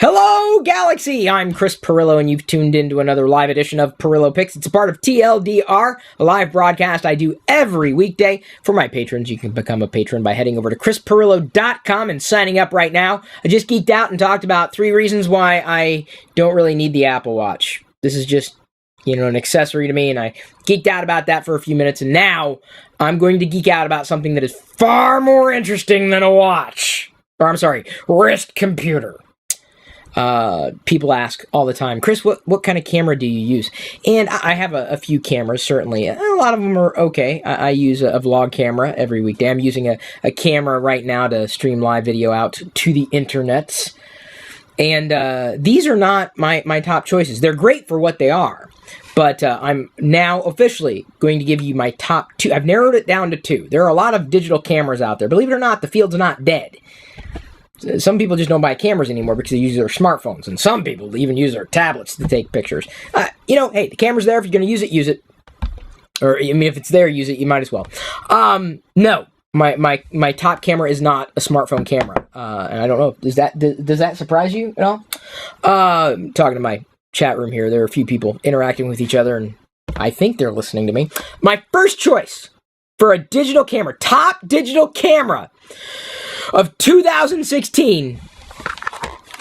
Hello, Galaxy! I'm Chris Pirillo, and you've tuned into another live edition of Pirillo Picks. It's a part of TLDR, a live broadcast I do every weekday. For my patrons, you can become a patron by heading over to chrispirillo.com and signing up right now. I just geeked out and talked about 3 reasons why I don't really need the Apple Watch. This is just, an accessory to me, and I geeked out about that for a few minutes, and now I'm going to geek out about something that is far more interesting than a watch. Wrist computer. People ask all the time, Chris, what kind of camera do you use? And I have a few cameras, certainly. A lot of them are okay. I use a vlog camera every weekday. I'm using a camera right now to stream live video out to the internets. And these are not my top choices. They're great for what they are. But I'm now officially going to give you my top 2. I've narrowed it down to 2. There are a lot of digital cameras out there. Believe it or not, the field's not dead. Some people just don't buy cameras anymore because they use their smartphones, and some people even use their tablets to take pictures. Hey, the camera's there. If you're going to use it, use it. Or, if it's there, use it. You might as well. No, my top camera is not a smartphone camera. And I don't know, does that surprise you at all? I'm talking to my chat room here. There are a few people interacting with each other, and I think they're listening to me. My first choice for a digital camera, top digital camera of 2016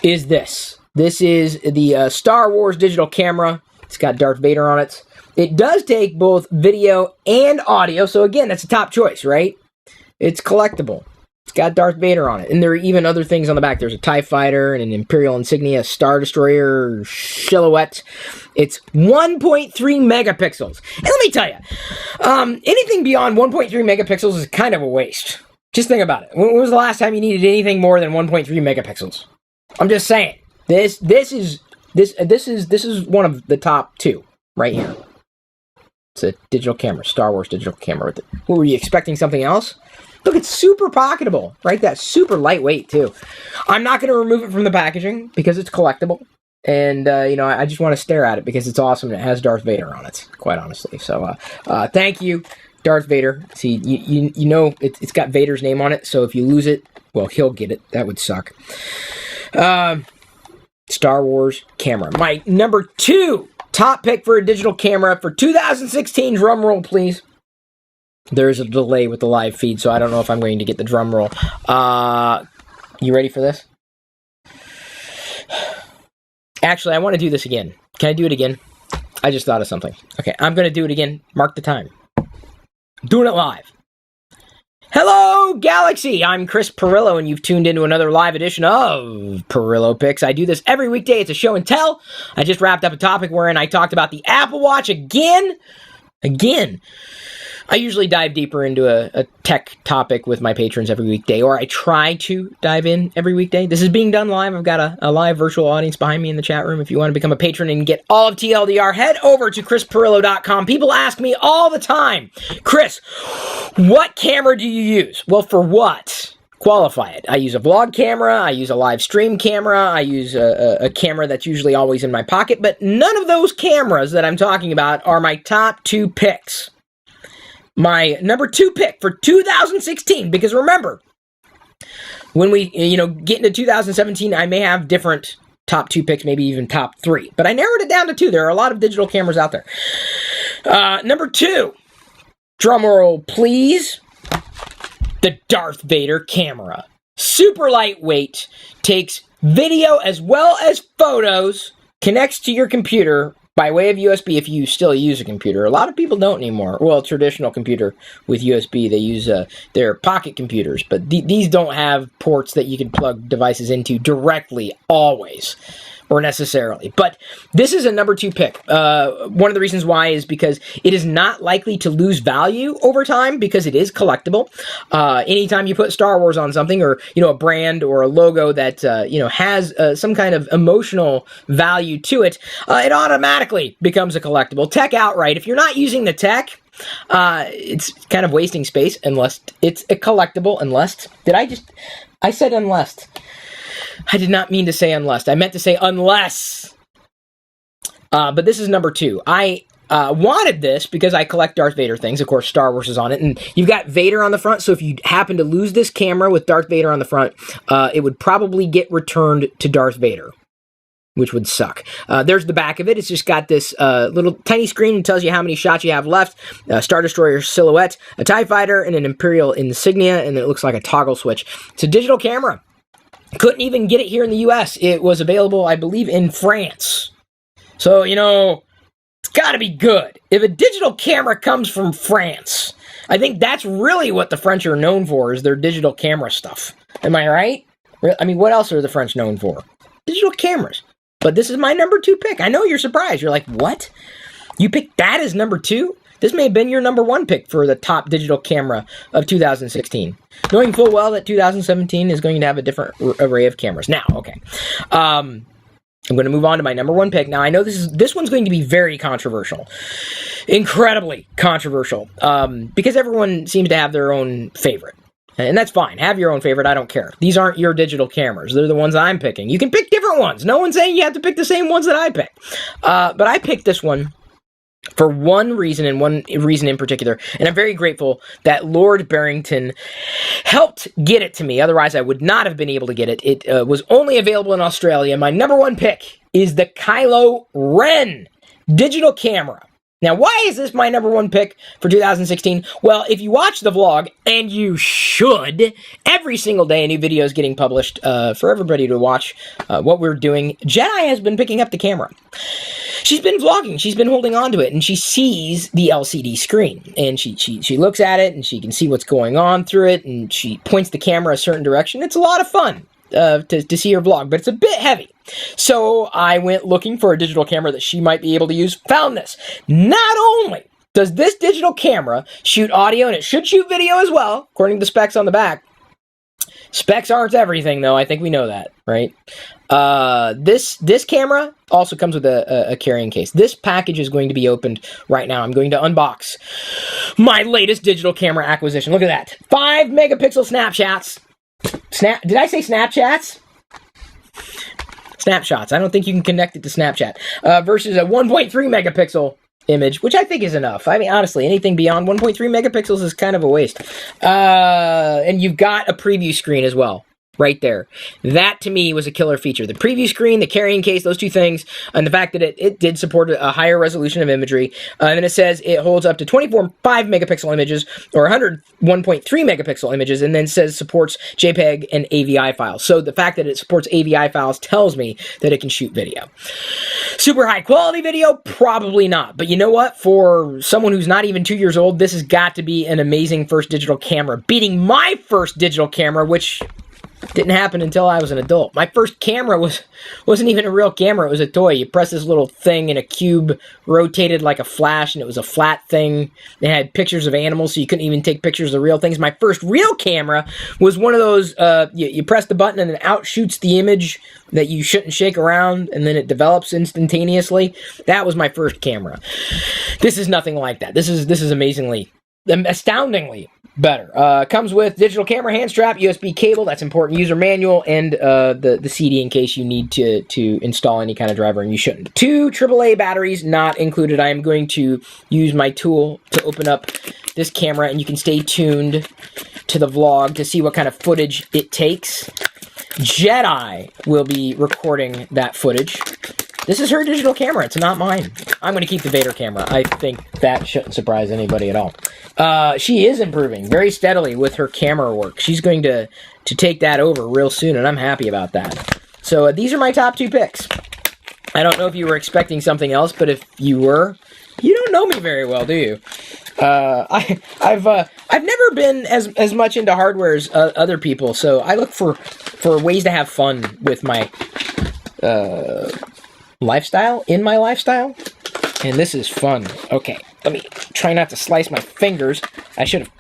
is this. This is the Star Wars digital camera. It's got Darth Vader on it. It does take both video and audio, so again, that's a top choice, right? It's collectible. It's got Darth Vader on it, and there are even other things on the back. There's a TIE fighter and an Imperial insignia, a Star Destroyer silhouette. It's 1.3 megapixels. And let me tell you, anything beyond 1.3 megapixels is kind of a waste. Just think about it. When was the last time you needed anything more than 1.3 megapixels? I'm just saying. This is one of the top 2 right here. It's a digital camera, Star Wars digital camera. What, were you expecting something else? Look, it's super pocketable, right? That's super lightweight too. I'm not going to remove it from the packaging because it's collectible, and I just want to stare at it because it's awesome and it has Darth Vader on it. Quite honestly, so thank you. Darth Vader. See, it's got Vader's name on it, so if you lose it, well, he'll get it. That would suck. Star Wars camera. My number 2 top pick for a digital camera for 2016. Drum roll, please. There's a delay with the live feed, so I don't know if I'm going to get the drum roll. You ready for this? Actually, I want to do this again. Can I do it again? I just thought of something. Okay, I'm going to do it again. Mark the time. Doing it live. Hello, Galaxy! I'm Chris Pirillo, and you've tuned into another live edition of Pirillo Picks. I do this every weekday. It's a show and tell. I just wrapped up a topic wherein I talked about the Apple Watch again. I usually dive deeper into a tech topic with my patrons every weekday, or I try to dive in every weekday. This is being done live. I've got a live virtual audience behind me in the chat room. If you want to become a patron and get all of TLDR, head over to chrispirillo.com. People ask me all the time, Chris, what camera do you use? Well, for what? Qualify it. I use a vlog camera, I use a live stream camera, I use a camera that's usually always in my pocket, but none of those cameras that I'm talking about are my top 2 picks. My number 2 pick for 2016, because remember, when we get into 2017, I may have different top 2 picks, maybe even top 3, but I narrowed it down to 2. There are a lot of digital cameras out there. Number 2, drum roll please, the Darth Vader camera. Super lightweight, takes video as well as photos, connects to your computer by way of USB if you still use a computer. A lot of people don't anymore. Well, traditional computer with USB, they use their pocket computers, but these don't have ports that you can plug devices into directly always or necessarily. But this is a number 2 pick. One of the reasons why is because it is not likely to lose value over time because it is collectible. Anytime you put Star Wars on something, or a brand or a logo that has some kind of emotional value to it, it automatically becomes a collectible. Tech outright. If you're not using the tech, it's kind of wasting space unless it's a collectible. I said unless. I did not mean to say unless. I meant to say unless. But this is number 2. I wanted this because I collect Darth Vader things. Of course, Star Wars is on it. And you've got Vader on the front. So if you happen to lose this camera with Darth Vader on the front, it would probably get returned to Darth Vader. which would suck. There's the back of it. It's just got this little tiny screen that tells you how many shots you have left, Star Destroyer silhouette, a TIE fighter, and an Imperial insignia, and it looks like a toggle switch. It's a digital camera. Couldn't even get it here in the US. It was available, I believe, in France. So, you know, it's got to be good. If a digital camera comes from France, I think that's really what the French are known for, is their digital camera stuff. Am I right? I mean, what else are the French known for? Digital cameras. But this is my number 2 pick. I know you're surprised. You're like, what? You picked that as number 2? This may have been your number 1 pick for the top digital camera of 2016. Knowing full well that 2017 is going to have a different array of cameras. Now, okay. I'm going to move on to my number 1 pick. Now, I know this one's going to be very controversial. Incredibly controversial. Because everyone seems to have their own favorite. And that's fine. Have your own favorite. I don't care. These aren't your digital cameras. They're the ones I'm picking. You can pick different ones. No one's saying you have to pick the same ones that I pick. But I picked this one for one reason, and one reason in particular. And I'm very grateful that Lord Barrington helped get it to me. Otherwise, I would not have been able to get it. It was only available in Australia. My number 1 pick is the Kylo Ren digital camera. Now, why is this my number 1 pick for 2016? Well, if you watch the vlog, and you should, every single day a new video is getting published for everybody to watch what we're doing. Jedi has been picking up the camera. She's been vlogging. She's been holding on to it, and she sees the LCD screen. And she looks at it, and she can see what's going on through it, and she points the camera a certain direction. It's a lot of fun to see her vlog, but it's a bit heavy. So I went looking for a digital camera that she might be able to use. Found this. Not only does this digital camera shoot audio, and it should shoot video as well, according to the specs on the back. Specs aren't everything, though. I think we know that, right? This camera also comes with a carrying case. This package is going to be opened right now. I'm going to unbox my latest digital camera acquisition. Look at that. 5 megapixel snapshots. Did I say Snapchats? Snapshots. I don't think you can connect it to Snapchat. Versus a 1.3 megapixel image, which I think is enough. I mean, honestly, anything beyond 1.3 megapixels is kind of a waste. And you've got a preview screen as well. Right there. That, to me, was a killer feature. The preview screen, the carrying case, those two things, and the fact that it did support a higher resolution of imagery. And then it says it holds up to 24.5 megapixel images, or 101.3 megapixel images, and then says supports JPEG and AVI files. So the fact that it supports AVI files tells me that it can shoot video. Super high quality video? Probably not. But you know what? For someone who's not even 2 years old, this has got to be an amazing first digital camera. Beating my first digital camera, which didn't happen until I was an adult. My first camera wasn't even a real camera. It was a toy. You press this little thing and a cube rotated like a flash, and it was a flat thing. It had pictures of animals, so you couldn't even take pictures of real things. My first real camera was one of those, you press the button and then out shoots the image that you shouldn't shake around, and then it develops instantaneously. That was my first camera. This is nothing like that. This is astoundingly better. Comes with digital camera hand strap, USB cable, that's important, user manual, and the CD in case you need to install any kind of driver, and you shouldn't. 2 AAA batteries not included. I am going to use my tool to open up this camera, and you can stay tuned to the vlog to see what kind of footage it takes. Jedi will be recording that footage. This is her digital camera. It's not mine. I'm going to keep the Vader camera. I think that shouldn't surprise anybody at all. She is improving very steadily with her camera work. She's going to take that over real soon, and I'm happy about that. So these are my top 2 picks. I don't know if you were expecting something else, but if you were, you don't know me very well, do you? I've never been as much into hardware as other people, so I look for ways to have fun with my lifestyle, and this is fun. Okay, let me try not to slice my fingers. I should have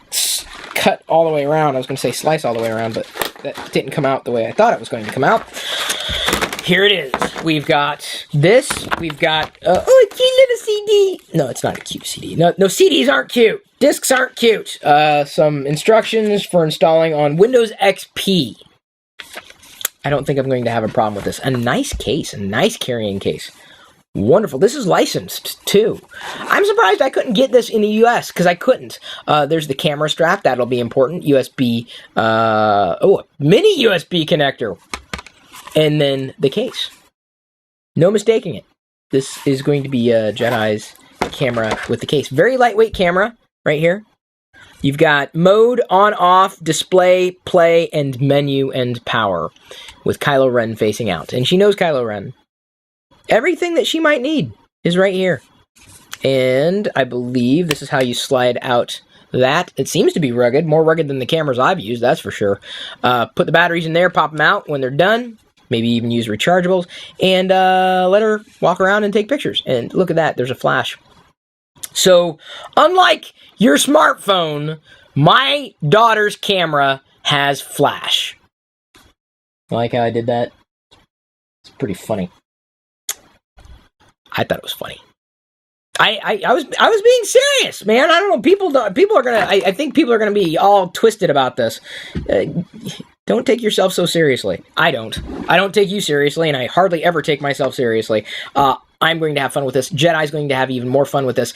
cut all the way around. I was going to say slice all the way around, but that didn't come out the way I thought it was going to come out. Here it is. We've got this. We've got, a cute little CD. No, it's not a cute CD. No, CDs aren't cute. Discs aren't cute. Some instructions for installing on Windows XP. I don't think I'm going to have a problem with this. A nice case, a nice carrying case. Wonderful. This is licensed, too. I'm surprised I couldn't get this in the US, because I couldn't. There's the camera strap. That'll be important. USB, a mini USB connector. And then the case. No mistaking it. This is going to be Jedi's camera with the case. Very lightweight camera right here. You've got mode, on, off, display, play, and menu and power with Kylo Ren facing out. And she knows Kylo Ren. Everything that she might need is right here. And I believe this is how you slide out that. It seems to be rugged, more rugged than the cameras I've used, that's for sure. Put the batteries in there, pop them out when they're done. Maybe even use rechargeables. And let her walk around and take pictures. And look at that, there's a flash. So, unlike your smartphone, my daughter's camera has flash. Like how I did that? It's pretty funny. I thought it was funny. I was being serious, man. I don't know. People are gonna. I think people are gonna be all twisted about this. Don't take yourself so seriously. I don't take you seriously, and I hardly ever take myself seriously. I'm going to have fun with this. Jedi's going to have even more fun with this.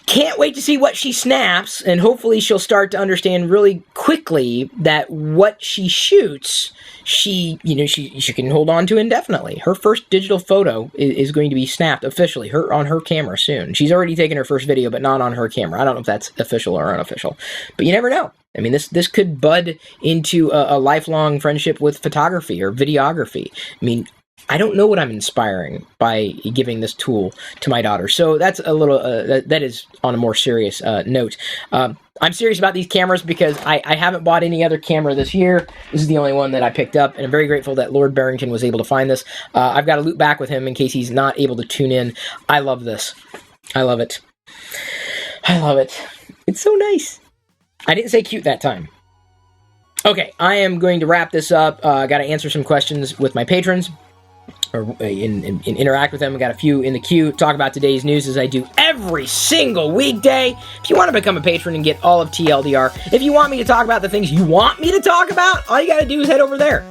Can't wait to see what she snaps, and hopefully she'll start to understand really quickly that what she shoots, she can hold on to indefinitely. Her first digital photo is going to be snapped officially on her camera soon. She's already taken her first video, but not on her camera. I don't know if that's official or unofficial, but you never know. I mean, this could bud into a lifelong friendship with photography or videography. I mean, I don't know what I'm inspiring by giving this tool to my daughter. So that's a little, that is on a more serious note. I'm serious about these cameras because I haven't bought any other camera this year. This is the only one that I picked up, and I'm very grateful that Lord Barrington was able to find this. I've got to loop back with him in case he's not able to tune in. I love this. I love it. I love it. It's so nice. I didn't say cute that time. Okay, I am going to wrap this up. Got to answer some questions with my patrons, or interact with them. We got a few in the queue. Talk about today's news as I do every single weekday. If you want to become a patron and get all of TLDR, if you want me to talk about the things you want me to talk about, all you got to do is head over there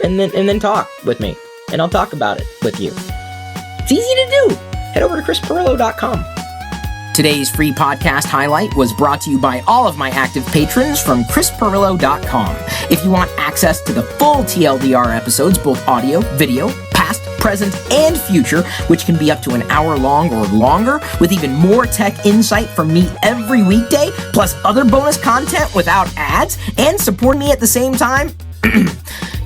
and then talk with me, and I'll talk about it with you. It's easy to do. Head over to chrispirillo.com. Today's free podcast highlight was brought to you by all of my active patrons from chrispirillo.com. If you want access to the full TLDR episodes, both audio, video, past, present, and future, which can be up to an hour long or longer, with even more tech insight from me every weekday, plus other bonus content without ads, and support me at the same time,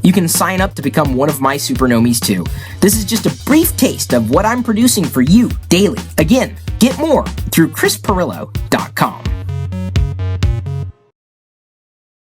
you can sign up to become one of my supernomies too. This is just a brief taste of what I'm producing for you daily. Again, get more through chrispirillo.com.